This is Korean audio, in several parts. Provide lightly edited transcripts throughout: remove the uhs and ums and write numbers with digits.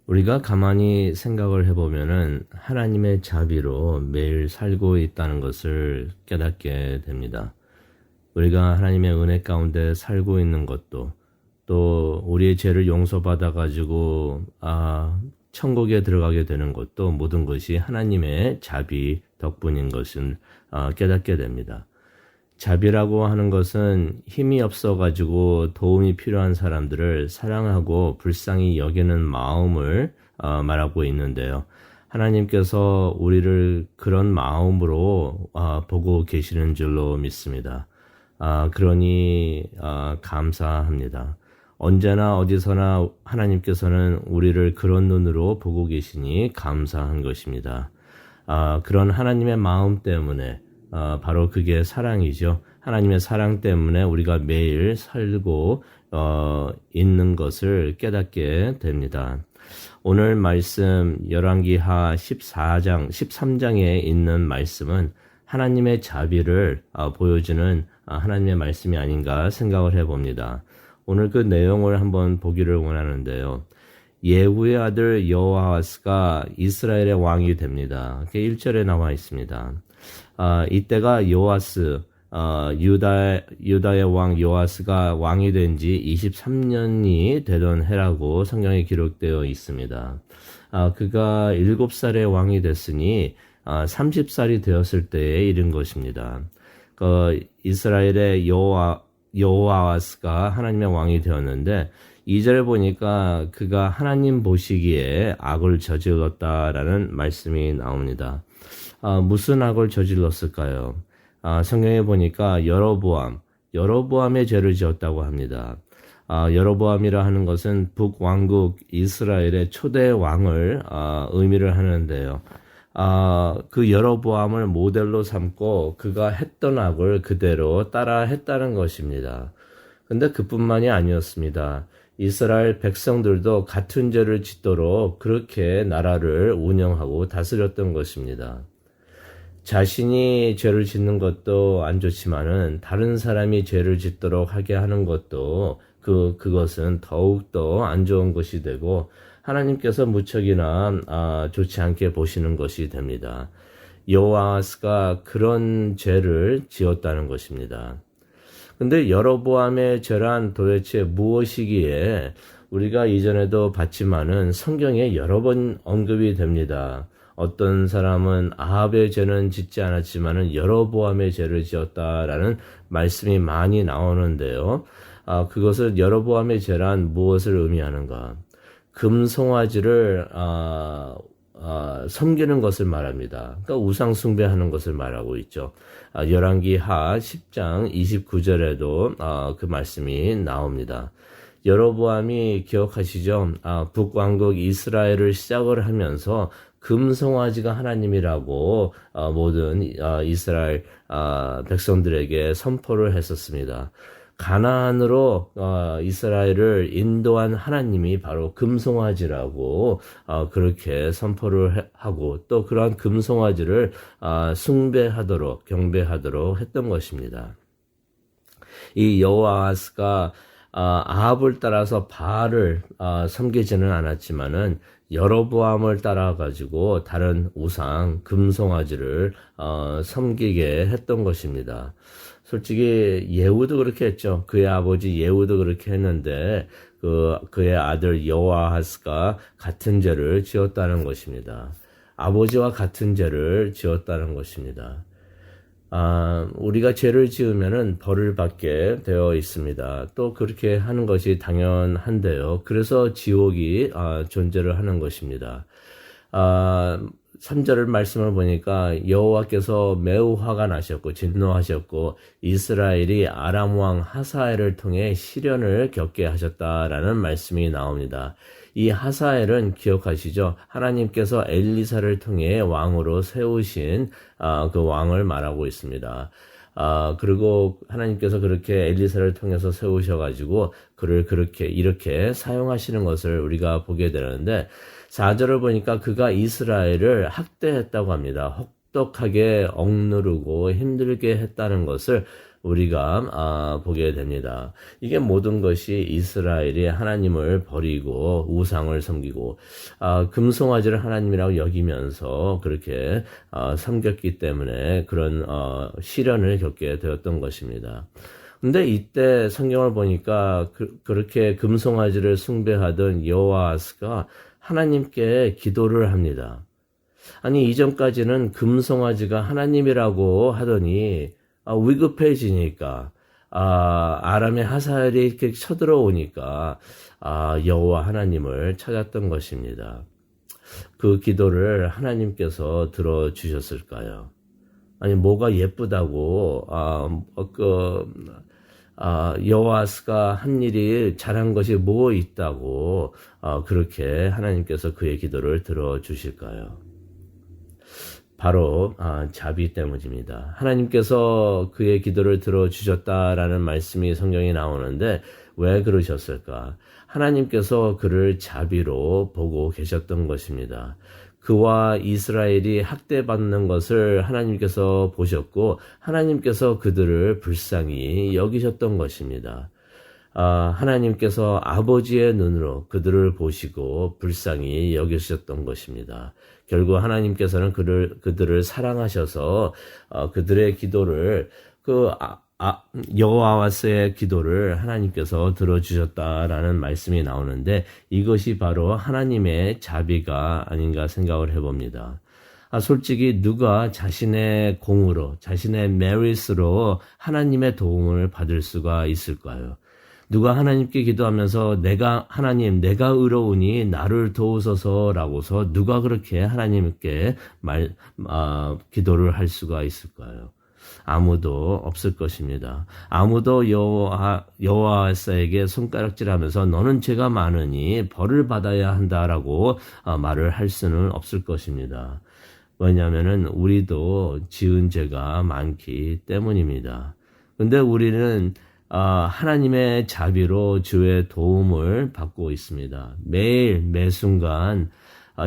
우리가 가만히 생각을 해보면은 하나님의 자비로 매일 살고 있다는 것을 깨닫게 됩니다. 우리가 하나님의 은혜 가운데 살고 있는 것도 또 우리의 죄를 용서받아 가지고 천국에 들어가게 되는 것도 모든 것이 하나님의 자비 덕분인 것을 깨닫게 됩니다. 자비라고 하는 것은 힘이 없어가지고 도움이 필요한 사람들을 사랑하고 불쌍히 여기는 마음을 말하고 있는데요. 하나님께서 우리를 그런 마음으로 보고 계시는 줄로 믿습니다. 그러니 감사합니다. 언제나 어디서나 하나님께서는 우리를 그런 눈으로 보고 계시니 감사한 것입니다. 그런 하나님의 마음 때문에 바로 그게 사랑이죠. 하나님의 사랑 때문에 우리가 매일 살고 있는 것을 깨닫게 됩니다. 오늘 말씀 열왕기하 13장에 있는 말씀은 하나님의 자비를 보여주는 하나님의 말씀이 아닌가 생각을 해봅니다. 오늘 그 내용을 한번 보기를 원하는데요. 예후의 아들 여호아스가 이스라엘의 왕이 됩니다. 1절에 나와 있습니다. 이때가 요아스, 유다의 왕 요아스가 왕이 된 지 23년이 되던 해라고 성경에 기록되어 있습니다. 그가 7살의 왕이 됐으니 30살이 되었을 때에 이른 것입니다. 이스라엘의 여호아스가 하나님의 왕이 되었는데 2절에 보니까 그가 하나님 보시기에 악을 저질렀다라는 말씀이 나옵니다. 무슨 악을 저질렀을까요? 성경에 보니까 여로보암의 죄를 지었다고 합니다. 여로보암이라 하는 것은 북왕국 이스라엘의 초대 왕을 의미를 하는데요. 그 여로보암을 모델로 삼고 그가 했던 악을 그대로 따라 했다는 것입니다. 근데 그뿐만이 아니었습니다. 이스라엘 백성들도 같은 죄를 짓도록 그렇게 나라를 운영하고 다스렸던 것입니다. 자신이 죄를 짓는 것도 안 좋지만은 다른 사람이 죄를 짓도록 하게 하는 것도 그것은 더욱더 안 좋은 것이 되고 하나님께서 무척이나 좋지 않게 보시는 것이 됩니다. 여호아스가 그런 죄를 지었다는 것입니다. 근데 여로보암의 죄란 도대체 무엇이기에 우리가 이전에도 봤지만은 성경에 여러 번 언급이 됩니다. 어떤 사람은 아합의 죄는 짓지 않았지만은 여로보암의 죄를 지었다라는 말씀이 많이 나오는데요. 그것을 여로보암의 죄란 무엇을 의미하는가? 금송아지를 섬기는 것을 말합니다. 그러니까 우상 숭배하는 것을 말하고 있죠. 열왕기하 10장 29절에도 그 말씀이 나옵니다. 여로보암이 기억하시죠? 북왕국 이스라엘을 시작을 하면서 금송아지가 하나님이라고 모든 이스라엘 백성들에게 선포를 했었습니다. 가나안으로 이스라엘을 인도한 하나님이 바로 금송아지라고 그렇게 선포를 하고 또 그러한 금송아지를 숭배하도록 경배하도록 했던 것입니다. 이 여호아스가 아합을 따라서 바알을 섬기지는 않았지만은 여로보암을 따라 가지고 다른 우상 금송아지를 섬기게 했던 것입니다. 솔직히 예후도 그렇게 했죠. 그의 아버지 예후도 그렇게 했는데 그의 아들 여호아스가 같은 죄를 지었다는 것입니다. 아버지와 같은 죄를 지었다는 것입니다. 우리가 죄를 지으면은 벌을 받게 되어 있습니다. 또 그렇게 하는 것이 당연한데요. 그래서 지옥이 존재를 하는 것입니다. 3절 말씀을 보니까 여호와께서 매우 화가 나셨고 진노하셨고 이스라엘이 아람 왕 하사엘을 통해 시련을 겪게 하셨다라는 말씀이 나옵니다. 이 하사엘은 기억하시죠? 하나님께서 엘리사를 통해 왕으로 세우신 그 왕을 말하고 있습니다. 그리고 하나님께서 그렇게 엘리사를 통해서 세우셔가지고 그를 이렇게 사용하시는 것을 우리가 보게 되는데 4절을 보니까 그가 이스라엘을 학대했다고 합니다. 혹독하게 억누르고 힘들게 했다는 것을 우리가 보게 됩니다. 이게 모든 것이 이스라엘이 하나님을 버리고 우상을 섬기고 금송아지를 하나님이라고 여기면서 그렇게 섬겼기 때문에 그런 시련을 겪게 되었던 것입니다. 근데 이때 성경을 보니까 그렇게 금송아지를 숭배하던 여호아스가 하나님께 기도를 합니다. 아니 이전까지는 금송아지가 하나님이라고 하더니 위급해지니까 아람의 하사엘이 이렇게 쳐들어오니까 여호와 하나님을 찾았던 것입니다. 그 기도를 하나님께서 들어주셨을까요? 아니 뭐가 예쁘다고 여호아스가 한 일이 잘한 것이 뭐 있다고 그렇게 하나님께서 그의 기도를 들어주실까요? 바로 자비 때문입니다. 하나님께서 그의 기도를 들어주셨다라는 말씀이 성경에 나오는데 왜 그러셨을까? 하나님께서 그를 자비로 보고 계셨던 것입니다. 그와 이스라엘이 학대받는 것을 하나님께서 보셨고 하나님께서 그들을 불쌍히 여기셨던 것입니다. 하나님께서 아버지의 눈으로 그들을 보시고 불쌍히 여기셨던 것입니다. 결국 하나님께서는 그들을 사랑하셔서 그들의 기도를 여호와스의 기도를 하나님께서 들어주셨다라는 말씀이 나오는데 이것이 바로 하나님의 자비가 아닌가 생각을 해봅니다. 솔직히 누가 자신의 공으로 자신의 메릿으로 하나님의 도움을 받을 수가 있을까요? 누가 하나님께 기도하면서 내가 의로우니 나를 도우소서라고서 누가 그렇게 하나님께 기도를 할 수가 있을까요? 아무도 없을 것입니다. 아무도 여호와스에게 손가락질하면서 너는 죄가 많으니 벌을 받아야 한다라고 말을 할 수는 없을 것입니다. 왜냐하면은 우리도 지은 죄가 많기 때문입니다. 근데 우리는 하나님의 자비로 주의 도움을 받고 있습니다. 매일 매순간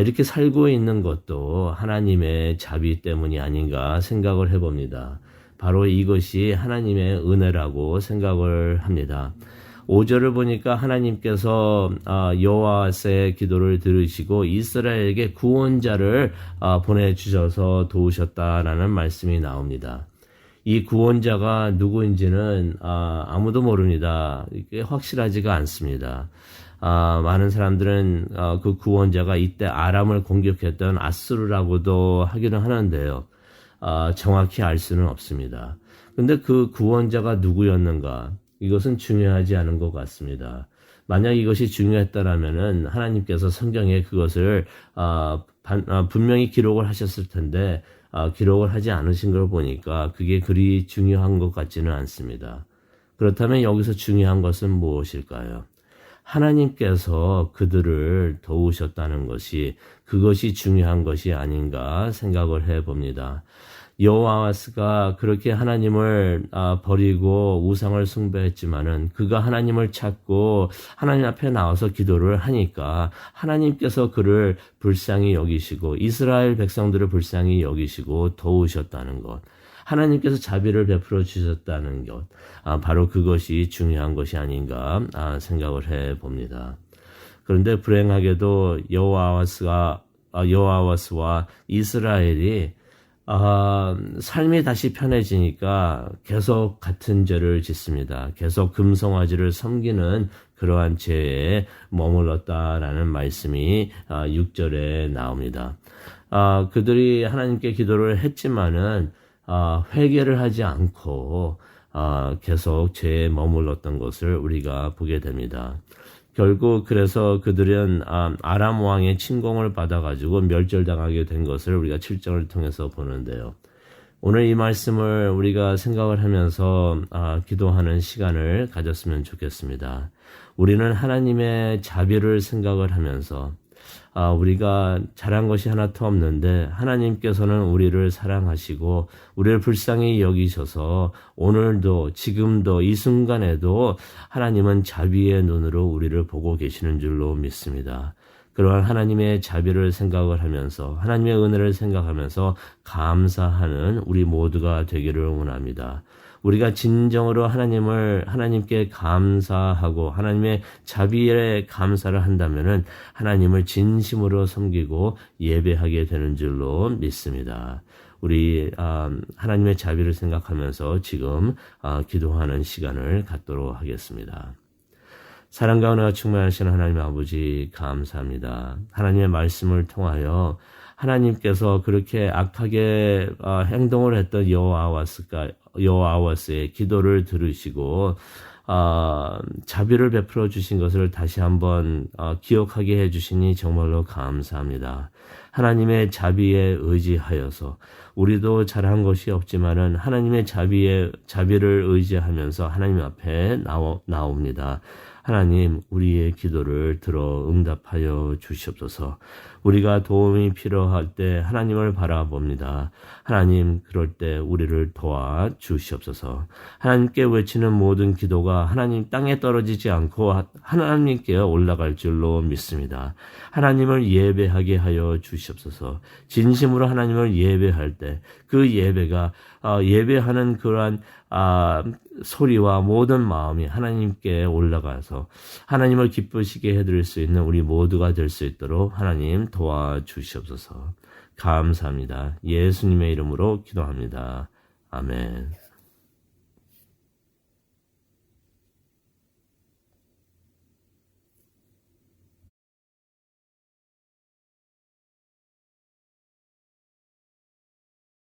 이렇게 살고 있는 것도 하나님의 자비 때문이 아닌가 생각을 해봅니다. 바로 이것이 하나님의 은혜라고 생각을 합니다. 5절을 보니까 하나님께서 여호와스의 기도를 들으시고 이스라엘에게 구원자를 보내주셔서 도우셨다라는 말씀이 나옵니다. 이 구원자가 누구인지는 아무도 모릅니다. 이게 확실하지가 않습니다. 많은 사람들은 그 구원자가 이때 아람을 공격했던 아수르라고도 하기는 하는데요. 정확히 알 수는 없습니다. 근데 그 구원자가 누구였는가? 이것은 중요하지 않은 것 같습니다. 만약 이것이 중요했다라면은 하나님께서 성경에 그것을 분명히 기록을 하셨을 텐데 기록을 하지 않으신 걸 보니까 그게 그리 중요한 것 같지는 않습니다. 그렇다면 여기서 중요한 것은 무엇일까요? 하나님께서 그들을 도우셨다는 것이 그것이 중요한 것이 아닌가 생각을 해봅니다. 여호와스가 그렇게 하나님을 버리고 우상을 숭배했지만은 그가 하나님을 찾고 하나님 앞에 나와서 기도를 하니까 하나님께서 그를 불쌍히 여기시고 이스라엘 백성들을 불쌍히 여기시고 도우셨다는 것. 하나님께서 자비를 베풀어 주셨다는 것. 바로 그것이 중요한 것이 아닌가 생각을 해봅니다. 그런데 불행하게도 여호와스와 이스라엘이 삶이 다시 편해지니까 계속 같은 죄를 짓습니다. 계속 금송아지를 섬기는 그러한 죄에 머물렀다라는 말씀이 6절에 나옵니다. 그들이 하나님께 기도를 했지만은 회개를 하지 않고 계속 죄에 머물렀던 것을 우리가 보게 됩니다. 결국 그래서 그들은 아람 왕의 침공을 받아가지고 멸절당하게 된 것을 우리가 7장을 통해서 보는데요. 오늘 이 말씀을 우리가 생각을 하면서 기도하는 시간을 가졌으면 좋겠습니다. 우리는 하나님의 자비를 생각을 하면서 우리가 잘한 것이 하나도 없는데 하나님께서는 우리를 사랑하시고 우리를 불쌍히 여기셔서 오늘도 지금도 이 순간에도 하나님은 자비의 눈으로 우리를 보고 계시는 줄로 믿습니다. 그러한 하나님의 자비를 생각을 하면서 하나님의 은혜를 생각하면서 감사하는 우리 모두가 되기를 원합니다. 우리가 진정으로 하나님께 감사하고 하나님의 자비에 감사를 한다면은 하나님을 진심으로 섬기고 예배하게 되는 줄로 믿습니다. 우리 하나님의 자비를 생각하면서 지금 기도하는 시간을 갖도록 하겠습니다. 사랑과 은혜가 충만하신 하나님 아버지 감사합니다. 하나님의 말씀을 통하여 하나님께서 그렇게 악하게 행동을 했던 여호와스의 기도를 들으시고 자비를 베풀어 주신 것을 다시 한번 기억하게 해주시니 정말로 감사합니다. 하나님의 자비에 의지하여서 우리도 잘한 것이 없지만은 하나님의 자비를 의지하면서 하나님 앞에 나옵니다. 하나님, 우리의 기도를 들어 응답하여 주시옵소서. 우리가 도움이 필요할 때 하나님을 바라봅니다. 하나님, 그럴 때 우리를 도와 주시옵소서. 하나님께 외치는 모든 기도가 하나님 땅에 떨어지지 않고 하나님께 올라갈 줄로 믿습니다. 하나님을 예배하게 하여 주시옵소서. 진심으로 하나님을 예배할 때 그 예배가 예배하는 그러한 소리와 모든 마음이 하나님께 올라가서 하나님을 기쁘시게 해드릴 수 있는 우리 모두가 될 수 있도록 하나님 도와주시옵소서. 감사합니다. 예수님의 이름으로 기도합니다. 아멘.